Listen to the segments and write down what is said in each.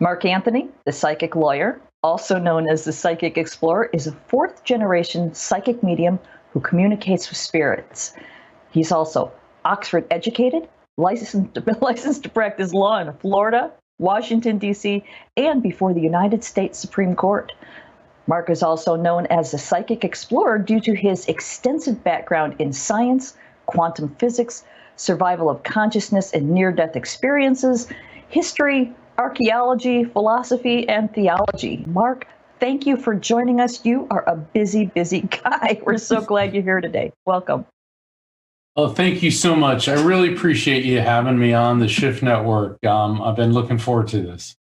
Mark Anthony, the psychic lawyer, also known as the psychic explorer, is a fourth generation psychic medium who communicates with spirits. He's also Oxford educated, licensed to practice law in Florida, Washington, D.C., and before the United States Supreme Court. Mark is also known as the psychic explorer due to his extensive background in science, quantum physics, survival of consciousness and near-death experiences, history, archaeology, philosophy, and theology. Mark, thank you for joining us. You are a busy, busy guy. We're so glad you're here today. Welcome. Oh, thank you so much. I really appreciate you having me on the Shift Network. I've been looking forward to this.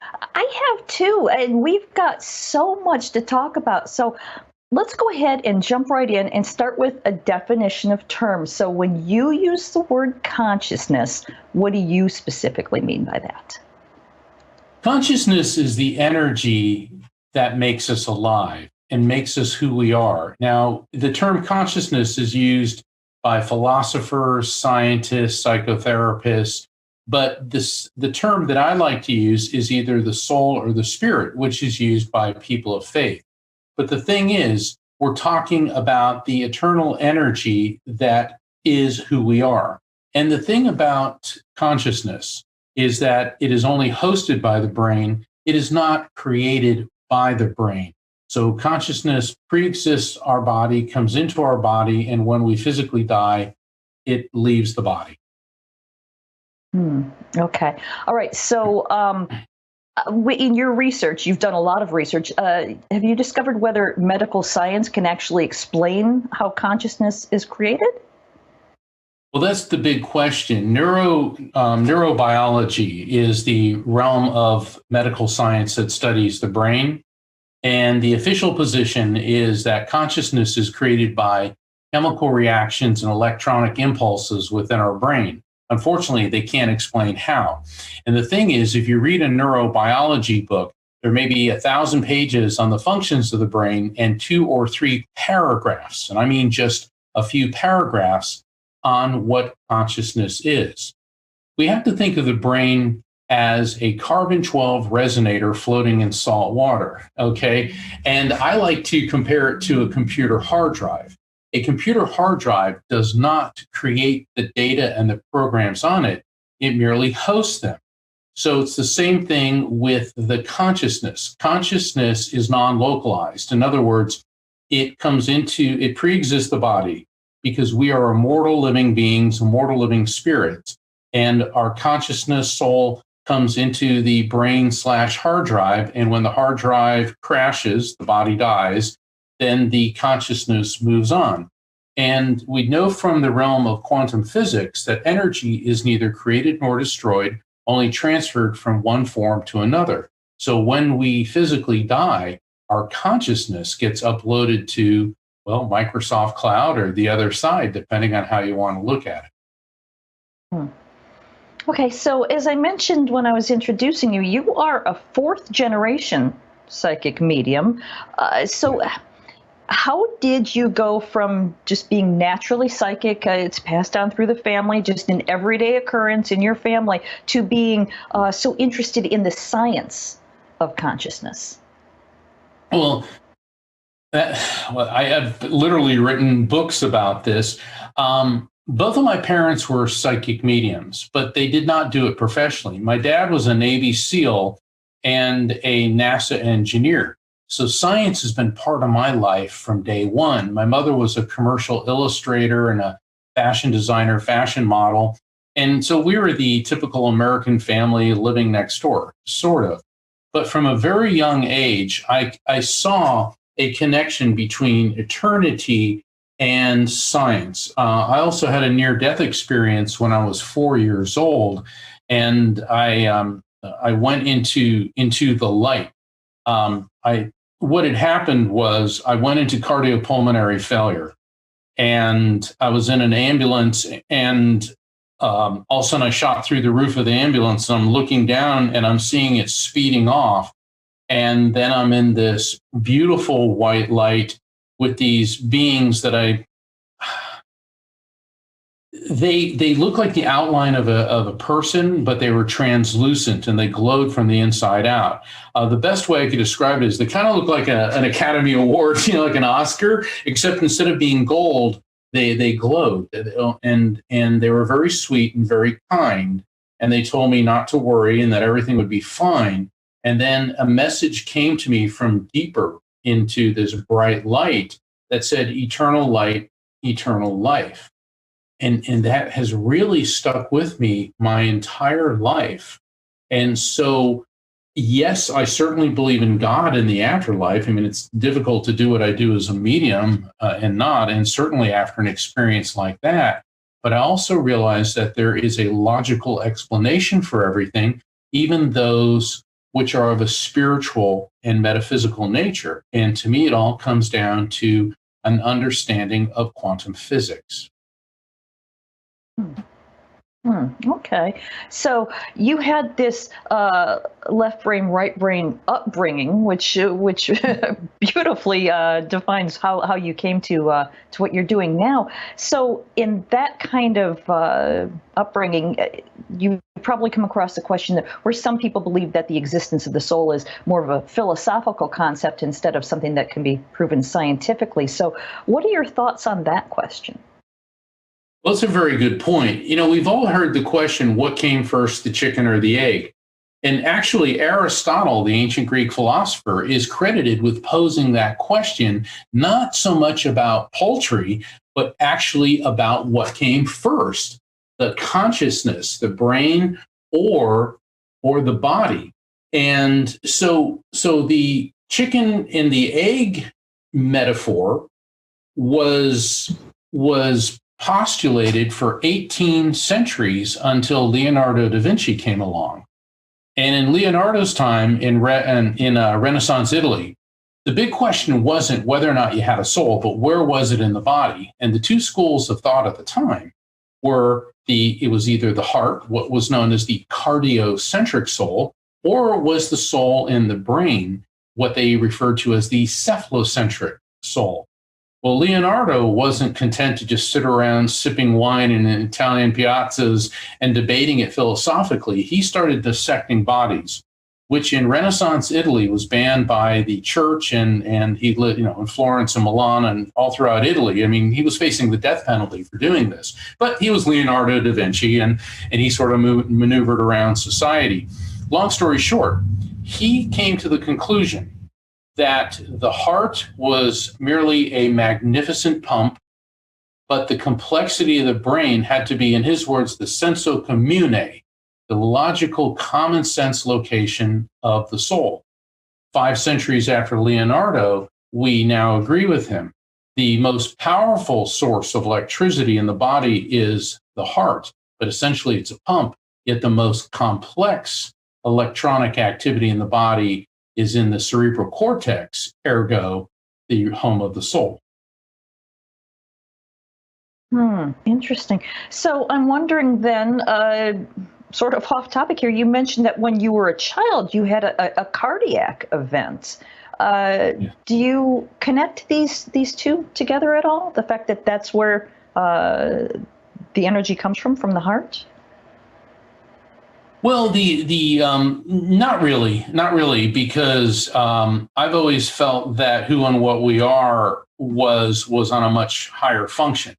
I have too, and we've got so much to talk about. So let's go ahead and jump right in and start with a definition of terms. So when you use the word consciousness, what do you specifically mean by that? Consciousness is the energy that makes us alive and makes us who we are. Now, the term consciousness is used by philosophers, scientists, psychotherapists, but the term that I like to use is either the soul or the spirit, which is used by people of faith. But the thing is, we're talking about the eternal energy that is who we are. And the thing about consciousness is that it is only hosted by the brain. It is not created by the brain. So consciousness pre-exists our body, comes into our body, and when we physically die, it leaves the body. Okay. All right. So in your research, you've done a lot of research. Have you discovered whether medical science can actually explain how consciousness is created? Well, that's the big question. Neurobiology is the realm of medical science that studies the brain. And the official position is that consciousness is created by chemical reactions and electronic impulses within our brain. Unfortunately, they can't explain how. And the thing is, if you read a neurobiology book, there may be 1,000 pages on the functions of the brain and 2 or 3 paragraphs, and I mean just a few paragraphs on what consciousness is. We have to think of the brain as a carbon-12 resonator floating in salt water, okay? And I like to compare it to a computer hard drive. A computer hard drive does not create the data and the programs on it. It merely hosts them. So it's the same thing with the consciousness. Consciousness is non-localized. In other words, it pre-exists the body because we are immortal living beings, immortal living spirits. And our consciousness soul comes into the brain/hard drive. And when the hard drive crashes, the body dies, then the consciousness moves on. And we know from the realm of quantum physics that energy is neither created nor destroyed, only transferred from one form to another. So when we physically die, our consciousness gets uploaded to, well, Microsoft Cloud or the other side, depending on how you want to look at it. Okay, so as I mentioned when I was introducing you, you are a fourth generation psychic medium. How did you go from just being naturally psychic, it's passed down through the family, just an everyday occurrence in your family, to being so interested in the science of consciousness? Well, I have literally written books about this. Both of my parents were psychic mediums, but they did not do it professionally. My dad was a Navy SEAL and a NASA engineer. So science has been part of my life from day one. My mother was a commercial illustrator and a fashion designer, fashion model. And so we were the typical American family living next door, sort of. But from a very young age, I saw a connection between eternity and science. I also had a near-death experience when I was 4 years old, and I went into the light. What had happened was I went into cardiopulmonary failure, and I was in an ambulance, and all of a sudden I shot through the roof of the ambulance, and I'm looking down and I'm seeing it speeding off. And then I'm in this beautiful white light with these beings that They look like the outline of a person, but they were translucent and they glowed from the inside out. The best way I could describe it is they kind of look like an Academy Award, like an Oscar, except instead of being gold, they glowed, and they were very sweet and very kind. And they told me not to worry and that everything would be fine. And then a message came to me from deeper into this bright light that said, "Eternal light, eternal life." And that has really stuck with me my entire life. And so, yes, I certainly believe in God in the afterlife. I mean, it's difficult to do what I do as a medium and certainly after an experience like that. But I also realize that there is a logical explanation for everything, even those which are of a spiritual and metaphysical nature. And to me, it all comes down to an understanding of quantum physics. Okay. So you had this left brain, right brain upbringing, which beautifully defines how you came to what you're doing now. So in that kind of upbringing, you probably come across the question that where some people believe that the existence of the soul is more of a philosophical concept instead of something that can be proven scientifically. So what are your thoughts on that question? Well, that's a very good point. We've all heard the question, what came first, the chicken or the egg? And actually, Aristotle, the ancient Greek philosopher, is credited with posing that question, not so much about poultry, but actually about what came first, the consciousness, the brain, or the body. And so the chicken and the egg metaphor was postulated for 18 centuries until Leonardo da Vinci came along. And in Leonardo's time in Renaissance Italy, the big question wasn't whether or not you had a soul, but where was it in the body? And the two schools of thought at the time were it was either the heart, what was known as the cardiocentric soul, or was the soul in the brain, what they referred to as the cephalocentric soul. Well, Leonardo wasn't content to just sit around sipping wine in Italian piazzas and debating it philosophically. He started dissecting bodies, which in Renaissance Italy was banned by the church, and he lived, in Florence and Milan and all throughout Italy. I mean, he was facing the death penalty for doing this. But he was Leonardo da Vinci, and he sort of maneuvered around society. Long story short, he came to the conclusion that the heart was merely a magnificent pump, but the complexity of the brain had to be, in his words, the senso commune, the logical common sense location of the soul. 5 centuries after Leonardo, we now agree with him. The most powerful source of electricity in the body is the heart, but essentially it's a pump, yet the most complex electronic activity in the body is in the cerebral cortex, ergo, the home of the soul. Interesting. So I'm wondering then, sort of off topic here, you mentioned that when you were a child, you had a cardiac event. Do you connect these two together at all? The fact that that's where the energy comes from the heart? Well, the not really, because I've always felt that who and what we are was on a much higher function.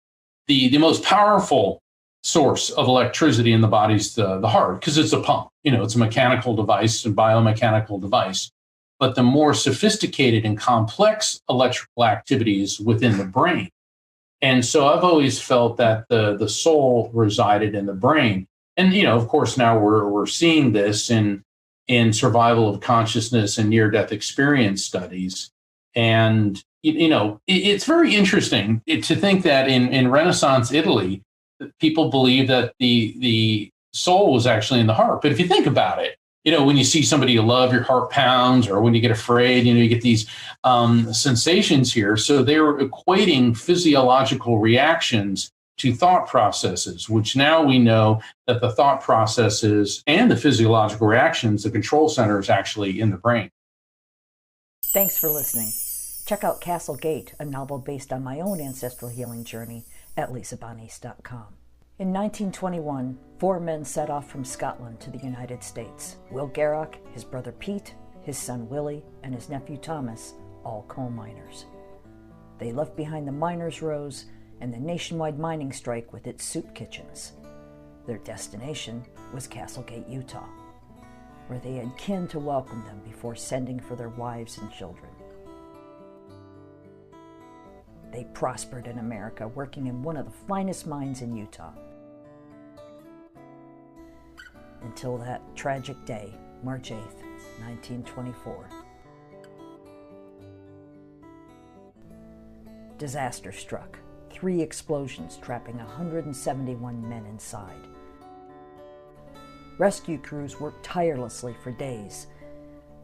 The most powerful source of electricity in the body is the heart, because it's a pump. It's a mechanical device, a biomechanical device. But the more sophisticated and complex electrical activity is within the brain. And so I've always felt that the soul resided in the brain. And, of course, now we're seeing this in survival of consciousness and near-death experience studies. And, it's very interesting to think that in Renaissance Italy, people believe that the soul was actually in the heart. But if you think about it, when you see somebody you love, your heart pounds, or when you get afraid, you get these sensations here. So they were equating physiological reactions to thought processes, which now we know that the thought processes and the physiological reactions, the control center is actually in the brain. Thanks for listening. Check out Castle Gate, a novel based on my own ancestral healing journey at lisabonis.com. In 1921, 4 men set off from Scotland to the United States. Will Garrock, his brother Pete, his son Willie, and his nephew Thomas, all coal miners. They left behind the miners' rows and the nationwide mining strike with its soup kitchens. Their destination was Castlegate, Utah, where they had kin to welcome them before sending for their wives and children. They prospered in America, working in one of the finest mines in Utah. Until that tragic day, March 8th, 1924. Disaster struck. 3 explosions, trapping 171 men inside. Rescue crews worked tirelessly for days,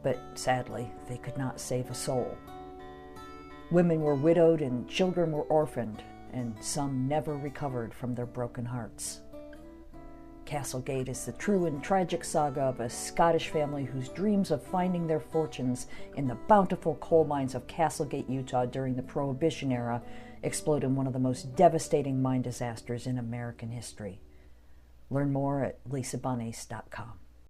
but sadly, they could not save a soul. Women were widowed and children were orphaned, and some never recovered from their broken hearts. Castlegate is the true and tragic saga of a Scottish family whose dreams of finding their fortunes in the bountiful coal mines of Castlegate, Utah during the Prohibition era explode in one of the most devastating mine disasters in American history. Learn more at lisabunnies.com.